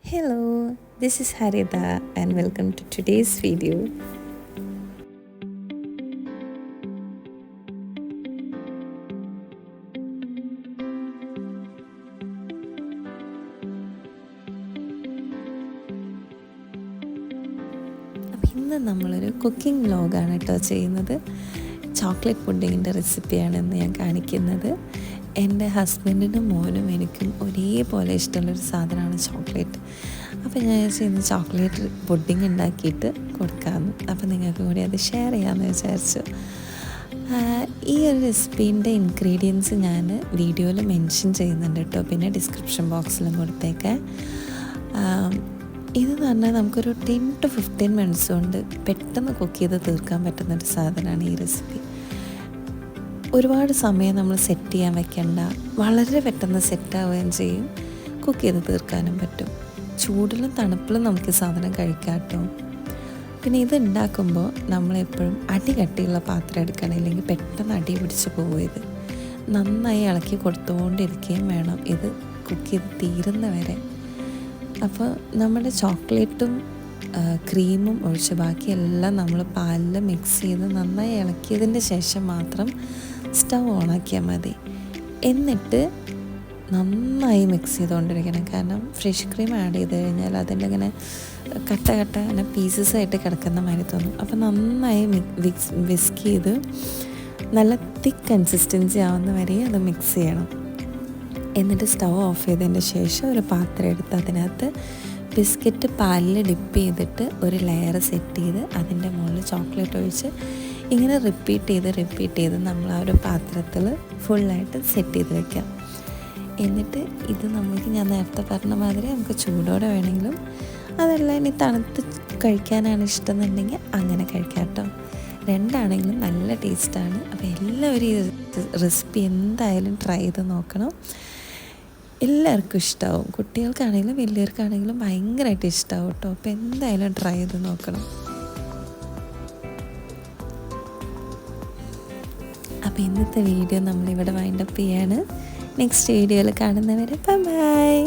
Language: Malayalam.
Hello, this is Harida and welcome to today's video. അപ്പോൾ ഇന്ന് നമ്മളൊരു കുക്കിംഗ് വ്ലോഗാണ് കേട്ടോ ചെയ്യുന്നത്. ചോക്ലേറ്റ് പുഡിങ്ങിൻ്റെ റെസിപ്പിയാണെന്ന് ഞാൻ കാണിക്കുന്നത്. എൻ്റെ ഹസ്ബൻഡിനും മോനും എനിക്കും ഒരേപോലെ ഇഷ്ടമുള്ളൊരു സാധനമാണ് ചോക്ലേറ്റ്. അപ്പോൾ ഞാൻ ചെയ്യുന്ന ചോക്ലേറ്റ് പുഡിങ് ഉണ്ടാക്കിയിട്ട് കൊടുക്കാമെന്ന്. അപ്പോൾ നിങ്ങൾക്ക് കൂടി അത് ഷെയർ ചെയ്യാമെന്ന് വിചാരിച്ചു. ഈ ഒരു റെസിപ്പീൻ്റെ ഇൻഗ്രീഡിയൻസ് ഞാൻ വീഡിയോയിൽ മെൻഷൻ ചെയ്യുന്നുണ്ട് കേട്ടോ, പിന്നെ ഡിസ്ക്രിപ്ഷൻ ബോക്സിലും കൊടുത്തേക്കാം. ഇതെന്ന് പറഞ്ഞാൽ നമുക്കൊരു 10 to 15 മിനിറ്റ്സ് കൊണ്ട് പെട്ടെന്ന് കുക്ക് ചെയ്ത് തീർക്കാൻ പറ്റുന്നൊരു സാധനമാണ് ഈ റെസിപ്പി. ഒരുപാട് സമയം നമ്മൾ സെറ്റ് ചെയ്യാൻ വെക്കേണ്ട, വളരെ പെട്ടെന്ന് സെറ്റാവുകയും ചെയ്യും, കുക്ക് ചെയ്ത് തീർക്കാനും പറ്റും. ചൂടിലും തണുപ്പിലും നമുക്ക് ഈ സാധനം കഴിക്കാം കേട്ടോ. പിന്നെ ഇത് ഉണ്ടാക്കുമ്പോൾ നമ്മളെപ്പോഴും അടി കട്ടിയുള്ള പാത്രം എടുക്കണം, ഇല്ലെങ്കിൽ പെട്ടെന്ന് അടി പിടിച്ച് പോകും. ഇത് നന്നായി ഇളക്കി കൊടുത്തുകൊണ്ടിരിക്കുകയും വേണം ഇത് കുക്ക് ചെയ്ത് തീരുന്ന വരെ. അപ്പോൾ നമ്മുടെ ചോക്ലേറ്റും ക്രീമും ഒഴിച്ച് ബാക്കിയെല്ലാം നമ്മൾ പാലിൽ മിക്സ് ചെയ്ത് നന്നായി ഇളക്കിയതിൻ്റെ ശേഷം മാത്രം സ്റ്റവ് ഓണാക്കിയാൽ മതി. എന്നിട്ട് നന്നായി മിക്സ് ചെയ്തുകൊണ്ടിരിക്കണം. കാരണം ഫ്രഷ് ക്രീം ആഡ് ചെയ്ത് കഴിഞ്ഞാൽ അതിൻ്റെ ഇങ്ങനെ കട്ട ഇങ്ങനെ പീസസ് ആയിട്ട് കിടക്കുന്ന മാതിരി തോന്നും. അപ്പോൾ നന്നായി വിസ്ക് ചെയ്ത് നല്ല തിക്ക് കൺസിസ്റ്റൻസി ആവുന്ന വരെ അത് മിക്സ് ചെയ്യണം. എന്നിട്ട് സ്റ്റവ് ഓഫ് ചെയ്തതിന് ശേഷം ഒരു പാത്രം എടുത്ത് അതിനകത്ത് ബിസ്ക്കറ്റ് പാലിൽ ഡിപ്പ് ചെയ്തിട്ട് ഒരു ലെയർ സെറ്റ് ചെയ്ത് അതിൻ്റെ മുകളിൽ ചോക്ലേറ്റ് ഒഴിച്ച് ഇങ്ങനെ റിപ്പീറ്റ് ചെയ്ത് നമ്മൾ ആ ഒരു പാത്രത്തിൽ ഫുള്ളായിട്ട് സെറ്റ് ചെയ്ത് വെക്കാം. എന്നിട്ട് ഇത് നമുക്ക് ഞാൻ നേരത്തെ പറഞ്ഞ മാതിരി നമുക്ക് ചൂടോടെ വേണമെങ്കിലും, അതല്ല ഇനി തണുത്ത് കഴിക്കാനാണ് ഇഷ്ടമെന്നുണ്ടെങ്കിൽ അങ്ങനെ കഴിക്കാം കേട്ടോ. രണ്ടാണെങ്കിലും നല്ല ടേസ്റ്റാണ്. അപ്പോൾ എല്ലാവരും ഈ റെസിപ്പി എന്തായാലും ട്രൈ ചെയ്ത് നോക്കണം. എല്ലാവർക്കും ഇഷ്ടമാവും, കുട്ടികൾക്കാണെങ്കിലും വലിയവർക്കാണെങ്കിലും ഭയങ്കരമായിട്ട് ഇഷ്ടമാവും കേട്ടോ. അപ്പോൾ എന്തായാലും ട്രൈ ചെയ്ത് നോക്കണം. അപ്പോൾ ഇന്നത്തെ വീഡിയോ നമ്മളിവിടെ വൈൻഡപ്പ് ചെയ്യാണ്. നെക്സ്റ്റ് വീഡിയോയിൽ കാണുന്നവരെ ബൈ.